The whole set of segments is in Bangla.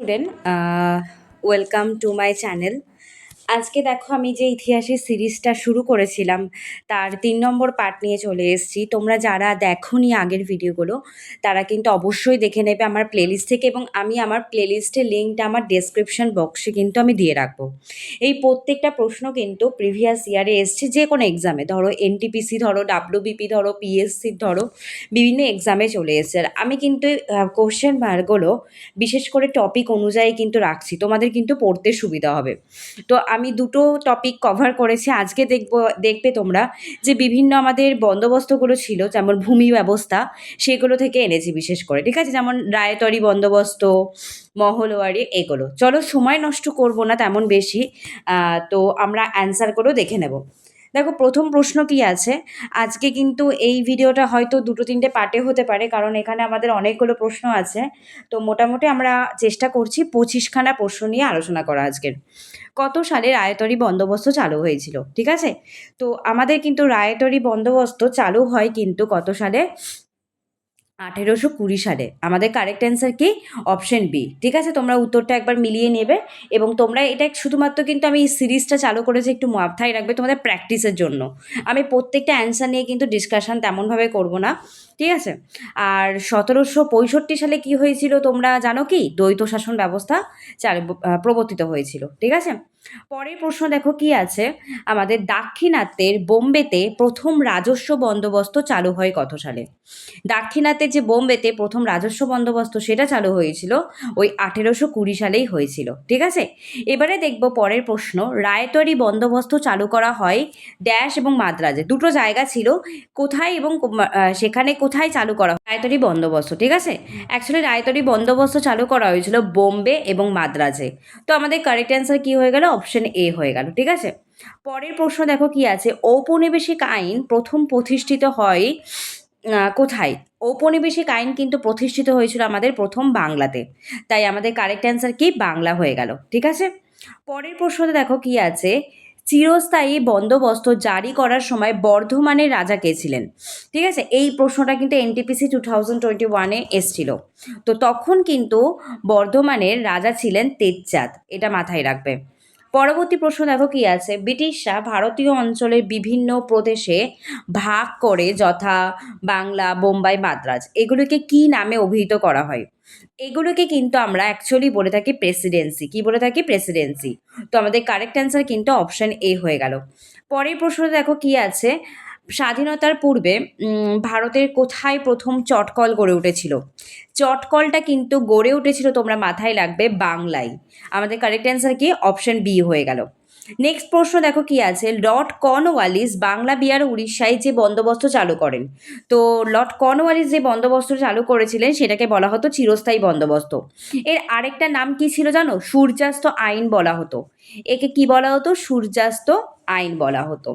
Student, welcome to my channel. আজকে দেখো আমি যে ইতিহাসের সিরিজটা শুরু করেছিলাম তার 3 নম্বর পার্ট নিয়ে চলে এসেছি। তোমরা যারা দেখোনি আগের ভিডিওগুলো তারা কিন্তু অবশ্যই দেখে নেবে আমার প্লেলিস্ট থেকে, এবং আমি আমার প্লেলিস্টের লিঙ্কটা আমার ডেসক্রিপশন বক্সে কিন্তু আমি দিয়ে রাখবো। এই প্রত্যেকটা প্রশ্ন কিন্তু প্রিভিয়াস ইয়ারে এসছে, যে কোনো এক্সামে, ধরো এনটিপিসি ধরো, ডাব্লিউবিপি ধরো, পিএসসি ধরো, বিভিন্ন এক্সামে চলে এসছে। আর আমি কিন্তু কোশ্চেন মার্কগুলো বিশেষ করে টপিক অনুযায়ী কিন্তু রাখছি, তোমাদের কিন্তু পড়তে সুবিধা হবে। তো আমি দুটো টপিক কভার করেছি। আজকে দেখবে তোমরা যে বিভিন্ন আমাদের বন্দোবস্তগুলো ছিল, যেমন ভূমি ব্যবস্থা, সেগুলো থেকে এনেছি বিশেষ করে, ঠিক আছে? যেমন রায়তরি বন্দোবস্ত, মহলওয়ারি, এগুলো। চলো সময় নষ্ট করব না তেমন বেশি, তো আমরা অ্যান্সারগুলো দেখে নেব। দেখো প্রথম প্রশ্ন কি আছে। আজকে কিন্তু এই ভিডিওটা হয়তো 2-3টে পার্টে হতে পারে, কারণ এখানে আমাদের অনেকগুলো প্রশ্ন আছে। তো মোটামুটি আমরা চেষ্টা করছি 25খানা প্রশ্ন নিয়ে আলোচনা করা আজকের। কত সালে রায়তরি বন্দোবস্ত চালু হয়েছিল, ঠিক আছে? তো আমাদের কিন্তু রায়তরি বন্দোবস্ত চালু হয় কিন্তু কত সালে? 1820 সালে। আমাদের কারেক্ট অ্যান্সার কি? অপশন বি, ঠিক আছে? তোমরা উত্তরটা একবার মিলিয়ে নেবে, এবং তোমরা এটা শুধুমাত্র কিন্তু আমি এই সিরিজটা চালু করেছি একটু মাথায় রাখবে তোমাদের প্র্যাকটিসের জন্য। আমি প্রত্যেকটা অ্যান্সার নিয়ে কিন্তু ডিসকাশন তেমনভাবে করব না, ঠিক আছে? আর 1765 সালে কি হয়েছিল তোমরা জানো কি? দ্বৈত শাসন ব্যবস্থা প্রবর্তিত হয়েছিল, ঠিক আছে? পরের প্রশ্ন দেখো কি আছে আমাদের। দাক্ষিণাত্যের বোম্বেতে প্রথম রাজস্ব বন্দোবস্ত চালু হয় কত সালে? দাক্ষিণাত্যের যে বোম্বেতে প্রথম রাজস্ব বন্দোবস্ত সেটা চালু হয়েছিল ওই 1820 সালেই হয়েছিল, ঠিক আছে? এবারে দেখব পরের প্রশ্ন। রায়তরি বন্দোবস্ত চালু করা হয় ড্যাশ এবং মাদ্রাজে, দুটো জায়গা ছিল, কোথায় এবং সেখানে কোথায় চালু করা হয় রায়তরি বন্দোবস্ত, ঠিক আছে? অ্যাকচুয়ালি রায়তরি বন্দোবস্ত চালু করা হয়েছিল বোম্বে এবং মাদ্রাজে। তো আমাদের কারেক্ট অ্যান্সার কি হয়ে গেল? অপশন এ হয়ে গেল, ঠিক আছে? পরের প্রশ্ন দেখো কি আছে। ঔপনিবেশিক আইন প্রথম প্রতিষ্ঠিত হয় কোথায়? ঔপনিবেশিক আইন কিন্তু প্রতিষ্ঠিত হয়েছিল আমাদের প্রথম বাংলাতে, তাই আমাদের কারেক্ট অ্যান্সার কি? বাংলা হয়ে গেল, ঠিক আছে? পরের প্রশ্নতে দেখো কি আছে। চিরস্থায়ী বন্দোবস্ত জারি করার সময় বর্ধমানের রাজা কে ছিলেন? ঠিক আছে, এই প্রশ্নটা কিন্তু এনটিপিসি 2021-এ এসছিল। তো তখন কিন্তু বর্ধমানের রাজা ছিলেন তেজচাঁদ, এটা মাথায় রাখবে। পরবর্তী প্রশ্ন দেখো কি আছে। ব্রিটিশরা ভারতীয় অঞ্চলের বিভিন্ন প্রদেশে ভাগ করে, যথা বাংলা, বোম্বাই, মাদ্রাজ, এগুলোকে কি নামে অভিহিত করা হয়? এগুলোকে কিন্তু আমরা অ্যাকচুয়ালি বলে থাকি প্রেসিডেন্সি। কি বলে থাকি? প্রেসিডেন্সি। তো আমাদের কারেক্ট অ্যান্সার কিন্তু অপশন এ হয়ে গেল। পরের প্রশ্নটা দেখো কি আছে। স্বাধীনতার পূর্বে ভারতের কোথায় প্রথম চটকল গড়ে উঠেছিল? চটকলটা কিন্তু গড়ে উঠেছিল, তোমরা মাথায় রাখবে, বাংলায়। আমাদের কারেক্ট অ্যান্সার কি? অপশন বি হয়ে গেল। নেক্সট প্রশ্ন দেখো কি আছে। লর্ড কর্নওয়ালিস বাংলা, বিহার, উড়িষ্যায় যে বন্দোবস্ত চালু করেন, তো লর্ড কর্নওয়ালিস যে বন্দোবস্ত চালু করেছিলেন সেটাকে বলা হতো চিরস্থায়ী বন্দোবস্ত। এর আরেকটা নাম কি ছিল জানো? সূর্যাস্ত আইন বলা হতো। একে কি বলা হতো? সূর্যাস্ত আইন বলা হতো।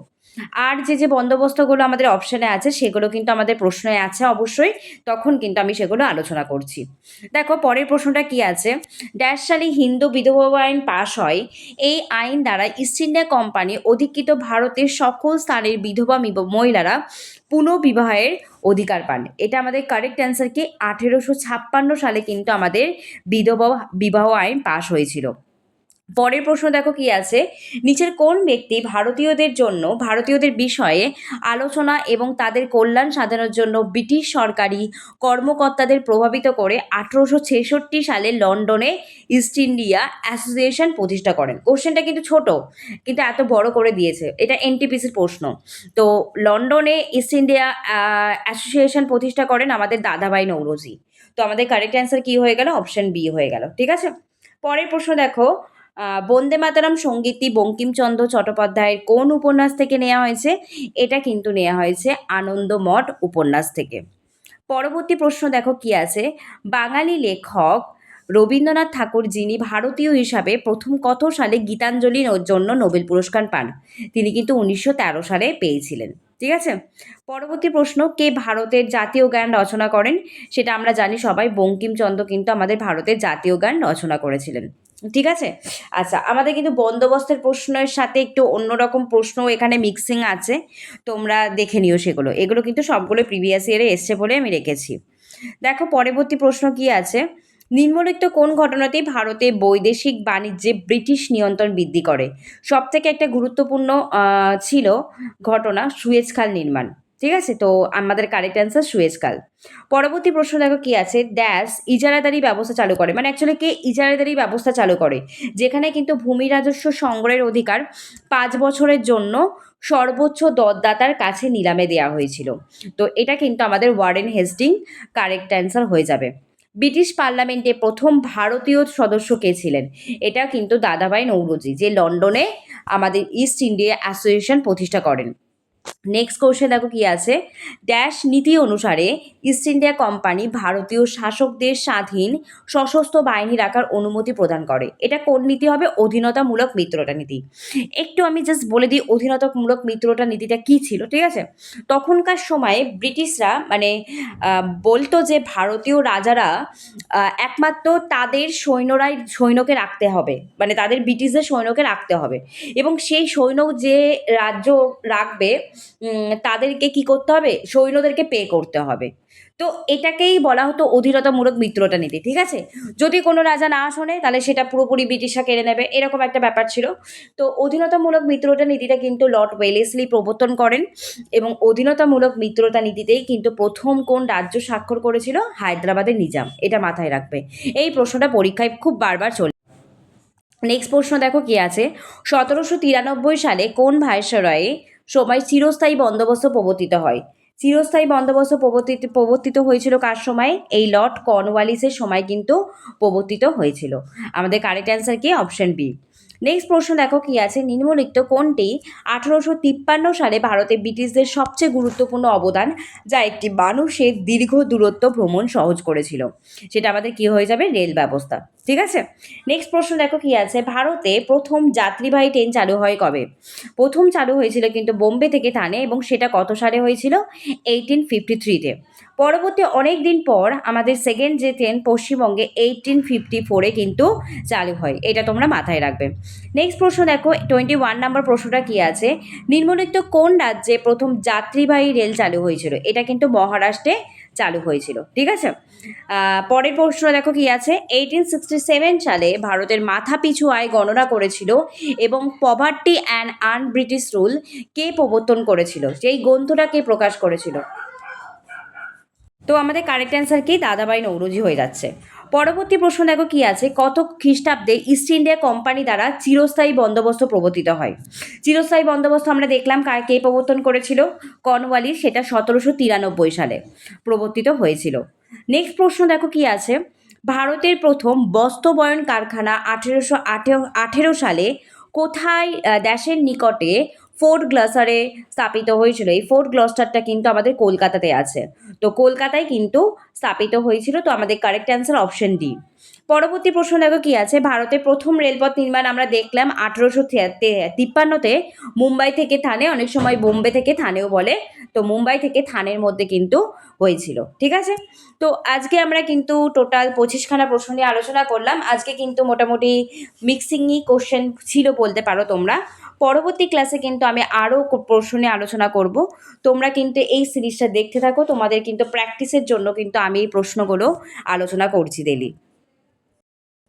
আর যে বন্দোবস্তগুলো আমাদের অপশানে আছে সেগুলো কিন্তু আমাদের প্রশ্নে আছে অবশ্যই, তখন কিন্তু আমি সেগুলো আলোচনা করছি। দেখো পরের প্রশ্নটা কি আছে। ড্যাশ সালে হিন্দু বিধবা আইন পাশ হয়। এই আইন দ্বারা ইস্ট ইন্ডিয়া কোম্পানি অধিকৃত ভারতের সকল স্থানের বিধবা মহিলারা পুনঃবিবাহের অধিকার পান। এটা আমাদের কারেক্ট অ্যান্সার কি? 1856 সালে কিন্তু আমাদের বিধবা বিবাহ আইন পাশ হয়েছিল। পরের প্রশ্ন দেখো কি আছে। নিচের কোন ব্যক্তি ভারতীয়দের বিষয়ে আলোচনা এবং তাদের কল্যাণ সাধনের জন্য ব্রিটিশ সরকারি কর্মকর্তাদের প্রভাবিত করে 1866 সালে লন্ডনে ইস্ট ইন্ডিয়া অ্যাসোসিয়েশন প্রতিষ্ঠা করেন? কোশ্চেনটা কিন্তু ছোট, কিন্তু এত বড় করে দিয়েছে, এটা এনটিপিসির প্রশ্ন। তো লন্ডনে ইস্ট ইন্ডিয়া অ্যাসোসিয়েশন প্রতিষ্ঠা করেন আমাদের দাদাভাই নৌরোজি। তো আমাদের কারেক্ট অ্যান্সার কি হয়ে গেল? অপশন বি হয়ে গেল, ঠিক আছে? পরের প্রশ্ন দেখো। বন্দে মাতরম সঙ্গীতটি বঙ্কিমচন্দ্র চট্টোপাধ্যায়ের কোন উপন্যাস থেকে নেওয়া হয়েছে? এটা কিন্তু নেওয়া হয়েছে আনন্দমঠ উপন্যাস থেকে। পরবর্তী প্রশ্ন দেখো কি আছে। বাঙালি লেখক রবীন্দ্রনাথ ঠাকুর, যিনি ভারতীয় হিসাবে প্রথম কত সালে গীতাঞ্জলির জন্য নোবেল পুরস্কার পান? তিনি কিন্তু 1913 সালে পেয়েছিলেন, ঠিক আছে? পরবর্তী প্রশ্ন। কে ভারতের জাতীয় গান রচনা করেন? সেটা আমরা জানি সবাই, বঙ্কিমচন্দ্র কিন্তু আমাদের ভারতের জাতীয় গান রচনা করেছিলেন, ঠিক আছে? আচ্ছা, আমাদের কিন্তু বন্দোবস্তের প্রশ্নের সাথে একটু অন্যরকম প্রশ্ন এখানে মিক্সিং আছে, তোমরা দেখে নিও সেগুলো। এগুলো কিন্তু সবগুলো প্রিভিয়াস ইয়ারে এসছে বলে আমি রেখেছি। দেখো পরবর্তী প্রশ্ন কি আছে। নিম্নলিখিত কোন ঘটনাতেই ভারতে বৈদেশিক বাণিজ্যে ব্রিটিশ নিয়ন্ত্রণ বৃদ্ধি করে? সবথেকে একটা গুরুত্বপূর্ণ ছিল ঘটনা সুয়েজ খাল নির্মাণ। ঠিক আছে? তো আমাদের কারেক্ট অ্যান্সার সুয়েজ খাল। পরবর্তী প্রশ্ন দেখো কি আছে? ড্যাশ ইজারাদারি ব্যবস্থা চালু করে। মানে অ্যাকচুয়ালি কে ইজারাদারি ব্যবস্থা চালু করে? যেখানে কিন্তু ভূমি রাজস্ব সংগ্রহের অধিকার ৫ বছরের জন্য সর্বোচ্চ দরদাতার কাছে নিলামে দেওয়া হয়েছিল। তো এটা কিন্তু আমাদের ওয়ারেন হেস্টিং কারেক্ট অ্যান্সার হয়ে যাবে। ব্রিটিশ পার্লামেন্টে প্রথম ভারতীয় সদস্য কে ছিলেন? এটা কিন্তু দাদাভাই নৌরোজি, যে লন্ডনে আমাদের ইস্ট ইন্ডিয়া অ্যাসোসিয়েশন প্রতিষ্ঠা করেন। নেক্সট কোশ্চেন দেখো কি আছে? ড্যাশ নীতি অনুসারে ইস্ট ইন্ডিয়া কোম্পানি ভারতীয় শাসকদের স্বাধীন সশস্ত্র বাহিনী রাখার অনুমতি প্রদান করে। এটা কোন নীতি হবে? অধীনতামূলক মিত্রতা নীতি। একটু আমি জাস্ট বলে দিই অধীনতামূলক মিত্রতা নীতিটা কী ছিল, ঠিক আছে? তখনকার সময়ে ব্রিটিশরা মানে বলতো যে ভারতীয় রাজারা একমাত্র তাদের সৈন্যকে রাখতে হবে, মানে তাদের ব্রিটিশদের সৈন্যকে রাখতে হবে, এবং সেই সৈন্য যে রাজ্য রাখবে তাদেরকে কি করতে হবে? সৈন্যদেরকে পে করতে হবে। তো এটাকেই বলা হতো অধীনতামূলক মিত্রতা নীতি, ঠিক আছে? যদি কোনো রাজা না শোনে তাহলে সেটা পুরোপুরি ব্রিটিশরা কেড়ে নেবে, এরকম একটা ব্যাপার ছিল। তো অধীনতামূলক মিত্রতা নীতিটা কিন্তু লর্ড ওয়েলেসলি প্রবর্তন করেন, এবং অধীনতামূলক মিত্রতা নীতিতেই কিন্তু প্রথম কোন রাজ্য স্বাক্ষর করেছিল? হায়দ্রাবাদের নিজাম। এটা মাথায় রাখবে, এই প্রশ্নটা পরীক্ষায় খুব বারবার চলে। নেক্সট প্রশ্ন দেখো কি আছে? ১৭৯৩ সালে কোন ভাইসরয়ে সময় চিরস্থায়ী বন্দোবস্ত প্রবর্তিত হয়? চিরস্থায়ী বন্দোবস্ত প্রবর্তিত হয়েছিল কার সময়? এই লর্ড কর্নওয়ালিসের সময় কিন্তু প্রবর্তিত হয়েছিল। আমাদের কারেক্ট অ্যান্সার কি? Option B. নেক্সট প্রশ্ন দেখো কি আছে? নিম্নলিখিত কোনটি ১৮৫৩ সালে ভারতে ব্রিটিশদের সবচেয়ে গুরুত্বপূর্ণ অবদান, যা একটি মানুষের দীর্ঘ দূরত্ব ভ্রমণ সহজ করেছিল? সেটা আমাদের কি হয়ে যাবে? রেল ব্যবস্থা। ঠিক আছে? নেক্সট প্রশ্ন দেখো কি আছে? ভারতে প্রথম যাত্রীবাহী ট্রেন চালু হয় কবে? প্রথম চালু হয়েছিল কিন্তু বোম্বে থেকে থানে, এবং সেটা কত সালে হয়েছিল? 1853-তে। পরবর্তী অনেক দিন পর আমাদের সেকেন্ড যে ট্রেন পশ্চিমবঙ্গে 1854-এ কিন্তু চালু হয়। এটা তোমরা মাথায় রাখবে। নেক্সট প্রশ্ন দেখো 21 নম্বর প্রশ্নটা কি আছে? নিম্নলিখিত কোন রাজ্যে প্রথম যাত্রীবাহী রেল চালু হয়েছিল? এটা কিন্তু মহারাষ্ট্রে চালু হয়েছিল। ঠিক আছে? পরের প্রশ্ন দেখো কি আছে? 1867 সালে ভারতের মাথাপিছু আয় গণনা করেছিল এবং poverty and un British rule কে প্রবর্তন করেছিল? সেই গ্রন্থটা কে প্রকাশ করেছিল? তো আমাদের কারেক্ট অ্যান্সার কি? দাদাভাই নৌরোজি হয়ে যাচ্ছে। পরবর্তী প্রশ্ন দেখো কি আছে? কত খ্রিস্টাব্দে ইস্ট ইন্ডিয়া কোম্পানি দ্বারা চিরস্থায়ী বন্দোবস্ত প্রবর্তিত হয়? চিরস্থায়ী বন্দোবস্ত আমরা দেখলাম কে প্রবর্তন করেছিল? কর্নওয়ালিস, সেটা ১৭৯৩ সালে প্রবর্তিত হয়েছিল। নেক্সট প্রশ্ন দেখো কি আছে? ভারতের প্রথম বস্ত্রবয়ন কারখানা ১৮১৮ সালে কোথায় দেশের নিকটে ফোর্ট গ্লসারে স্থাপিত হয়েছিল? এই ফোর্ট গ্লস্টারটা কিন্তু আমাদের কলকাতাতে আছে। তো কলকাতায় কিন্তু স্থাপিত হয়েছিল। তো আমাদের কারেক্ট অ্যান্সার অপশন ডি। পরবর্তী প্রশ্ন দেখো কি আছে? ভারতের প্রথম রেলপথ নির্মাণ আমরা দেখলাম ১৮৫৩-তে মুম্বাই থেকে থানে, অনেক সময় বোম্বে থেকে থানেও বলে। তো মুম্বাই থেকে থানের মধ্যে কিন্তু হয়েছিল। ঠিক আছে? তো আজকে আমরা কিন্তু টোটাল ২৫খানা প্রশ্ন নিয়ে আলোচনা করলাম। আজকে কিন্তু মোটামুটি মিক্সিংই কোশ্চেন ছিল বলতে পারো তোমরা। পরবর্তী ক্লাসে কিন্তু আমি আরও প্রশ্ন নিয়ে আলোচনা করব। তোমরা কিন্তু এই সিরিজটা দেখতে থাকো। তোমাদের কিন্তু প্র্যাকটিসের জন্য কিন্তু আমি এই প্রশ্নগুলো আলোচনা করছি ডেলি।